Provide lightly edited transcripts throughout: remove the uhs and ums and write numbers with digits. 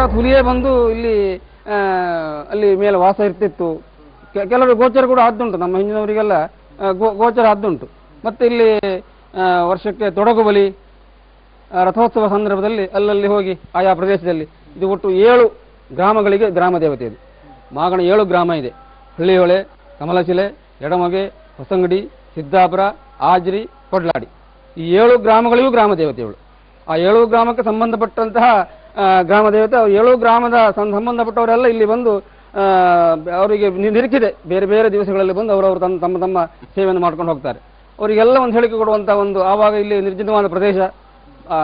ಸಾಕ್ಷಾತ್ ಹುಲಿಯೇ ಬಂದು ಇಲ್ಲಿ ಅಲ್ಲಿ ಮೇಲೆ ವಾಸ ಇರ್ತಿತ್ತು. ಕೆಲವರು ಗೋಚರ ಕೂಡ ಆದ್ದುಂಟು, ನಮ್ಮ ಹಿಂದಿನವರಿಗೆಲ್ಲ ಗೋಚರ ಆದ್ದುಂಟು. ಮತ್ತೆ ಇಲ್ಲಿ ವರ್ಷಕ್ಕೆ ತೊಡಗು ಬಲಿ, ರಥೋತ್ಸವ ಸಂದರ್ಭದಲ್ಲಿ ಅಲ್ಲಲ್ಲಿ ಹೋಗಿ ಆಯಾ ಪ್ರದೇಶದಲ್ಲಿ, ಇದು ಒಟ್ಟು 7 ಗ್ರಾಮಗಳಿಗೆ ಗ್ರಾಮ ದೇವತೆ ಇದು. ಮಾಗಣ 7 ಗ್ರಾಮ ಇದೆ: ಹಳ್ಳಿಹೊಳೆ, ಕಮಲಶಿಲೆ, ಎಡಮಗೆ, ಹೊಸಂಗಡಿ, ಸಿದ್ದಾಪುರ, ಆಜ್ರಿ, ಕೊಡ್ಲಾಡಿ. ಈ 7 ಗ್ರಾಮಗಳಿಗೂ ಗ್ರಾಮ ದೇವತೆಗಳು. ಆ 7 ಗ್ರಾಮಕ್ಕೆ ಸಂಬಂಧಪಟ್ಟಂತಹ ಗ್ರಾಮ ದೇವತೆ, 7 ಗ್ರಾಮದ ಸಂಬಂಧಪಟ್ಟವರೆಲ್ಲ ಇಲ್ಲಿ ಬಂದು ಅವರಿಗೆ ನಿರೀಕ್ಷಿದೆ ಬೇರೆ ಬೇರೆ ದಿವಸಗಳಲ್ಲಿ ಬಂದು ಅವರವರು ತಮ್ಮ ತಮ್ಮ ಸೇವೆಯನ್ನು ಮಾಡ್ಕೊಂಡು ಹೋಗ್ತಾರೆ. ಅವರಿಗೆಲ್ಲ ಒಂದು ಹೇಳಿಕೆ ಕೊಡುವಂಥ ಒಂದು, ಆವಾಗ ಇಲ್ಲಿ ನಿರ್ಜನವಾದ ಪ್ರದೇಶ,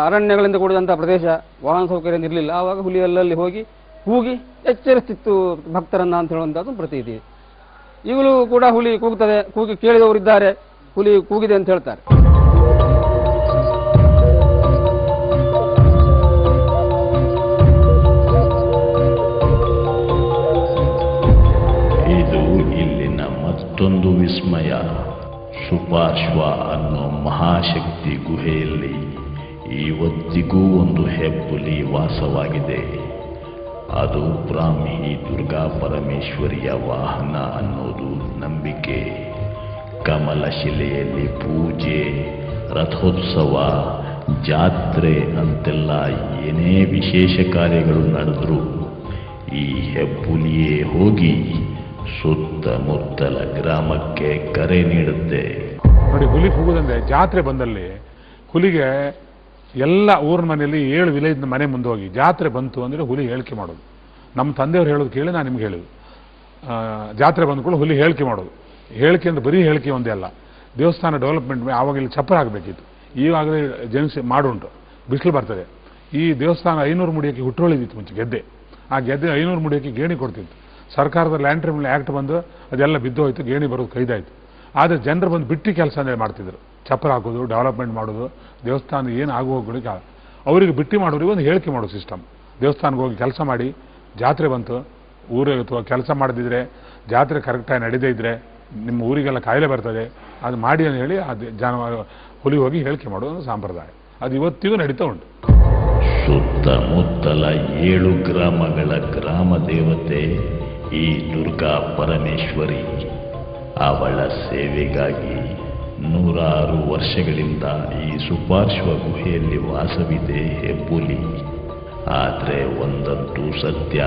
ಅರಣ್ಯಗಳಿಂದ ಕೂಡಿದಂತಹ ಪ್ರದೇಶ, ವಾಹನ ಸೌಕರ್ಯ ಇರಲಿಲ್ಲ. ಆವಾಗ ಹುಲಿ ಅಲ್ಲಲ್ಲಿ ಹೋಗಿ ಕೂಗಿ ಎಚ್ಚರಿಸ್ತಿತ್ತು ಭಕ್ತರನ್ನ ಅಂತ ಹೇಳುವಂಥದ್ದು ಪ್ರತೀತಿ. ಈಗಲೂ ಕೂಡ ಹುಲಿ ಕೂಗ್ತದೆ, ಕೂಗಿ ಕೇಳಿದವರಿದ್ದಾರೆ, ಹುಲಿ ಕೂಗಿದೆ ಅಂತ ಹೇಳ್ತಾರೆ. ಇದು ಇಲ್ಲಿನ ಮತ್ತೊಂದು ವಿಸ್ಮಯ. ಸುಪಾರ್ಶ್ವ ಅನ್ನೋ ಮಹಾಶಕ್ತಿ ಗುಹೆಯಲ್ಲಿ ಇವತ್ತಿಗೂ ಒಂದು ಹೆಬ್ಬುಲಿ ವಾಸವಾಗಿದೆ. ಅದು ಬ್ರಾಹ್ಮಿ ದುರ್ಗಾ ಪರಮೇಶ್ವರಿಯ ವಾಹನ ಅನ್ನೋದು ನಂಬಿಕೆ. ಕಮಲಶಿಲೆಯಲ್ಲಿ ಪೂಜೆ, ರಥೋತ್ಸವ, ಜಾತ್ರೆ ಅಂತೆಲ್ಲ ಏನೇ ವಿಶೇಷ ಕಾರ್ಯಗಳು ನಡೆದರೂ ಈ ಹೆಬ್ಬುಲಿಯೇ ಹೋಗಿ ಸುತ್ತಮುತ್ತಲ ಗ್ರಾಮಕ್ಕೆ ಕರೆ ನೀಡುತ್ತೆ. ನೋಡಿ, ಹುಲಿ ಕೂಗುದಂದ್ರೆ ಜಾತ್ರೆ ಬಂದಲ್ಲಿ ಹುಲಿಗೆ ಎಲ್ಲ ಊರಿನ ಮನೆಯಲ್ಲಿ 7 ವಿಲೇಜ್ ಮನೆ ಮುಂದೆ ಹೋಗಿ ಜಾತ್ರೆ ಬಂತು ಅಂದರೆ ಹುಲಿ ಹೇಳಿಕೆ ಮಾಡೋದು. ನಮ್ಮ ತಂದೆಯವ್ರು ಹೇಳೋದು ಕೇಳಿ ನಾನು ನಿಮ್ಗೆ ಹೇಳೋದು, ಜಾತ್ರೆ ಬಂದ್ಕೊಂಡು ಹುಲಿ ಹೇಳಿಕೆ ಮಾಡೋದು. ಹೇಳಿಕೆ ಅಂದ್ರೆ ಬರೀ ಹೇಳಿಕೆ ಒಂದೇ ಅಲ್ಲ, ದೇವಸ್ಥಾನ ಡೆವಲಪ್ಮೆಂಟ್ ಆವಾಗ ಇಲ್ಲಿ ಚಪ್ಪರ ಆಗಬೇಕಿತ್ತು. ಈವಾಗಲೇ ಜನಿಸಿ ಮಾಡುಂಟು, ಬಿಸಿಲು ಬರ್ತದೆ. ಈ ದೇವಸ್ಥಾನ 500 ಮುಡಿಯೋಕ್ಕೆ ಹುಟ್ಟುಳಿದಿತ್ತು ಮುಂಚೆ ಗೆದ್ದೆ. ಆ ಗೆದ್ದೆ 500 ಮುಡಿಯೋಕ್ಕೆ ಗೇಣಿ ಕೊಡ್ತಿತ್ತು. ಸರ್ಕಾರದ ಲ್ಯಾಂಡ್ ಟ್ರಿಬ್ಯುನಲ್ ಆ್ಯಕ್ಟ್ ಬಂದು ಅದೆಲ್ಲ ಬಿದ್ದು ಹೋಯ್ತು, ಗೇಣಿ ಬರೋದು ಕೈದಾಯಿತು. ಆದರೆ ಜನರು ಬಂದು ಬಿಟ್ಟು ಕೆಲಸ ಅಂದರೆ ಮಾಡ್ತಿದ್ರು, ಚಪ್ಪರ ಹಾಕೋದು, ಡೆವಲಪ್ಮೆಂಟ್ ಮಾಡೋದು, ದೇವಸ್ಥಾನ ಏನು ಆಗು ಹೋಗೋಗಳಿಗೆ ಅವರಿಗೆ ಬಿಟ್ಟು ಮಾಡೋರಿಗೆ ಒಂದು ಹೇಳಿಕೆ ಮಾಡೋ ಸಿಸ್ಟಮ್. ದೇವಸ್ಥಾನಕ್ಕೆ ಹೋಗಿ ಕೆಲಸ ಮಾಡಿ, ಜಾತ್ರೆ ಬಂತು, ಊರಿಗೆ ಅಥವಾ ಕೆಲಸ ಮಾಡದಿದ್ರೆ, ಜಾತ್ರೆ ಕರೆಕ್ಟಾಗಿ ನಡೀದೇ ಇದ್ದರೆ ನಿಮ್ಮ ಊರಿಗೆಲ್ಲ ಕಾಯಿಲೆ ಬರ್ತದೆ, ಅದು ಮಾಡಿ ಅಂತ ಹೇಳಿ ಅದು ಹುಲಿ ಹೋಗಿ ಹೇಳಿಕೆ ಮಾಡೋದು ಸಂಪ್ರದಾಯ. ಅದು ಇವತ್ತಿಗೂ ನಡೀತಾ ಉಂಟು. ಸುತ್ತಮುತ್ತಲ 7 ಗ್ರಾಮಗಳ ಗ್ರಾಮ ದೇವತೆ ಈ ದುರ್ಗಾ ಪರಮೇಶ್ವರಿ. ಅವಳ ಸೇವೆಗಾಗಿ 100 ವರ್ಷಗಳಿಂದ ಈ ಸುಪಾರ್ಶ್ವ ಗುಹೆಯಲ್ಲಿ ವಾಸವಿದೆ ಹೆಬ್ಬುಲಿ. ಆದರೆ ಒಂದಂತೂ ಸತ್ಯ,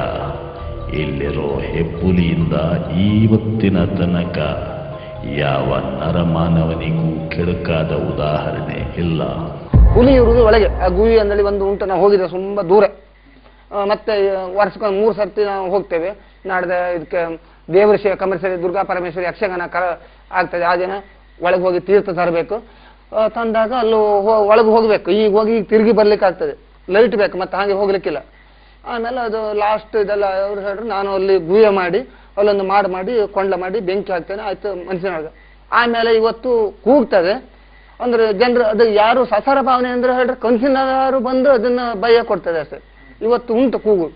ಇಲ್ಲಿರೋ ಹೆಬ್ಬುಲಿಯಿಂದ ಇವತ್ತಿನ ತನಕ ಯಾವ ನರಮಾನವನಿಗೂ ಕೆಡುಕಾದ ಉದಾಹರಣೆ ಇಲ್ಲ. ಹುಲಿ ಇರುವುದು ಒಳಗೆ, ಆ ಗುಹೆ ಅಂದಲ್ಲಿ ಒಂದು ಉಂಟು. ನಾವು ಹೋಗಿದ್ದೆ ತುಂಬ ದೂರ, ಮತ್ತೆ ವರ್ಷಕ್ಕೊಂದು 3 ಸರ್ತಿ ನಾವು ಹೋಗ್ತೇವೆ. ನಾಡ್ದ ಇದಕ್ಕೆ ದೇವರ ಕಮರ್ಷಿಯಲ್ ದುರ್ಗಾ ಪರಮೇಶ್ವರಿ ಯಕ್ಷಗಾನ ಆಗ್ತದೆ. ಆ ದಿನ ಒಳಗೆ ಹೋಗಿ ತೀರ್ಥ ತರಬೇಕು. ತಂದಾಗ ಅಲ್ಲೂ ಒಳಗೆ ಹೋಗ್ಬೇಕು. ಈಗ ಹೋಗಿ ತಿರುಗಿ ಬರ್ಲಿಕ್ಕೆ ಆಗ್ತದೆ, ಲೈಟ್ ಬೇಕು, ಮತ್ತೆ ಹಾಗೆ ಹೋಗ್ಲಿಕ್ಕಿಲ್ಲ. ಆಮೇಲೆ ಅದು ಲಾಸ್ಟ್ ಇದೆಲ್ಲ ಅವ್ರು ಹೇಳ್ರು, ನಾನು ಅಲ್ಲಿ ಗುಹೆ ಮಾಡಿ ಅಲ್ಲೊಂದು ಮಾಡಿ ಕೊಂಡ್ಲ ಮಾಡಿ ಬೆಂಕಿ ಹಾಕ್ತೇನೆ, ಆಯ್ತು ಮನುಷ್ಯನೊಳಗೆ. ಆಮೇಲೆ ಇವತ್ತು ಕೂಗ್ತದೆ ಅಂದ್ರೆ ಜನರು, ಅದು ಯಾರು ಸಸಾರ ಭಾವನೆ ಅಂದ್ರೆ ಹೇಳ್ರಿ, ಕನಸಿನವರು ಬಂದು ಅದನ್ನ ಭಯ ಕೊಡ್ತದೆ ಅಷ್ಟೇ. ಇವತ್ತು ಉಂಟು ಕೂಗು.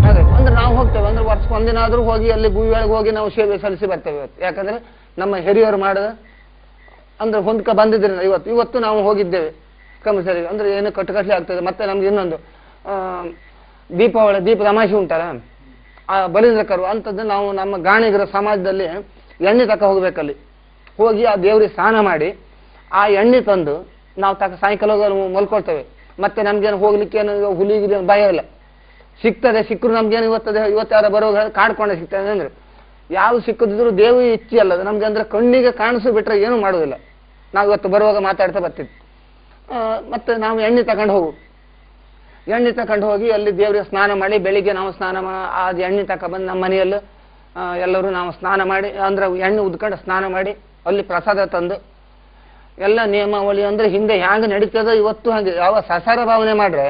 ಅದೇ ಅಂದ್ರೆ ನಾವು ಹೋಗ್ತೇವೆ ಅಂದ್ರೆ ವರ್ಷಕ್ಕೊಂದಿನ ಆದ್ರೂ ಹೋಗಿ ಅಲ್ಲಿ ಗುಹೆಯೊಳಗೆ ಹೋಗಿ ನಾವು ಸೇವೆ ಸಲ್ಲಿಸಿ ಬರ್ತೇವೆ ಇವತ್ತು. ಯಾಕಂದ್ರೆ ನಮ್ಮ ಹಿರಿಯರು ಮಾಡಿದ ಅಂದ್ರೆ ಹೊಂದ್ಕ ಬಂದಿದ್ರಿಂದ ಇವತ್ತು ನಾವು ಹೋಗಿದ್ದೇವೆ ಕಮರ್ಷಿಯಲ್. ಅಂದ್ರೆ ಏನು ಕಟ್ಟುಕಟ್ಲೆ ಆಗ್ತದೆ. ಮತ್ತೆ ನಮ್ಗೆ ಇನ್ನೊಂದು ದೀಪದ ಅಮಾವಾಸ್ಯೆ ಉಂಟಲ್ಲ, ಆ ಬಲಿಂದ್ರ ಕರು ಅಂಥದ್ದು ನಾವು ನಮ್ಮ ಗಾಣಿಗರ ಸಮಾಜದಲ್ಲಿ ಎಣ್ಣೆ ತಕ ಹೋಗ್ಬೇಕಲ್ಲಿ ಹೋಗಿ ಆ ದೇವ್ರಿಗೆ ಸ್ನಾನ ಮಾಡಿ ಆ ಎಣ್ಣೆ ತಂದು ನಾವು ಸಾಯಂಕಾಲ ಮಲ್ಕೊಳ್ತೇವೆ. ಮತ್ತೆ ನಮ್ಗೇನು ಹೋಗ್ಲಿಕ್ಕೆ ಏನು ಹುಲಿಗೆ ಭಯ ಇಲ್ಲ, ಸಿಗ್ತದೆ. ಸಿಕ್ಕರು ನಮ್ಗೇನು ಇವತ್ತು ಯಾರು ಬರೋ ಕಾಡ್ಕೊಂಡೆ ಸಿಗ್ತದೆ ಅಂದ್ರೆ ಯಾವ್ದು ಸಿಕ್ಕದಿದ್ರು ದೇವಿ ಇಚ್ಛೆ ಅಲ್ಲದು ನಮ್ಗೆ. ಅಂದ್ರೆ ಕಣ್ಣಿಗೆ ಕಾಣಿಸು ಬಿಟ್ರೆ ಏನೂ ಮಾಡೋದಿಲ್ಲ. ನಾವು ಇವತ್ತು ಬರುವಾಗ ಮಾತಾಡ್ತಾ ಬರ್ತಿದ್ವಿ. ಮತ್ತೆ ನಾವು ಎಣ್ಣೆ ತಗೊಂಡು ಹೋಗಿ ಅಲ್ಲಿ ದೇವರಿಗೆ ಸ್ನಾನ ಮಾಡಿ, ಬೆಳಿಗ್ಗೆ ನಾವು ಅದು ಎಣ್ಣೆ ತಗೊಂಡ್ಬಂದು ನಮ್ಮ ಮನೆಯಲ್ಲೂ ಎಲ್ಲರೂ ನಾವು ಸ್ನಾನ ಮಾಡಿ, ಅಂದ್ರೆ ಎಣ್ಣೆ ಉದ್ಕೊಂಡು ಸ್ನಾನ ಮಾಡಿ ಅಲ್ಲಿ ಪ್ರಸಾದ ತಂದು ಎಲ್ಲ ನಿಯಮಾವಳಿ ಅಂದ್ರೆ ಹಿಂದೆ ಹ್ಯಾಂಗೆ ನಡೀತದೋ ಇವತ್ತು ಹಾಗೆ. ಯಾವ ಸಸಾರ ಭಾವನೆ ಮಾಡ್ರೆ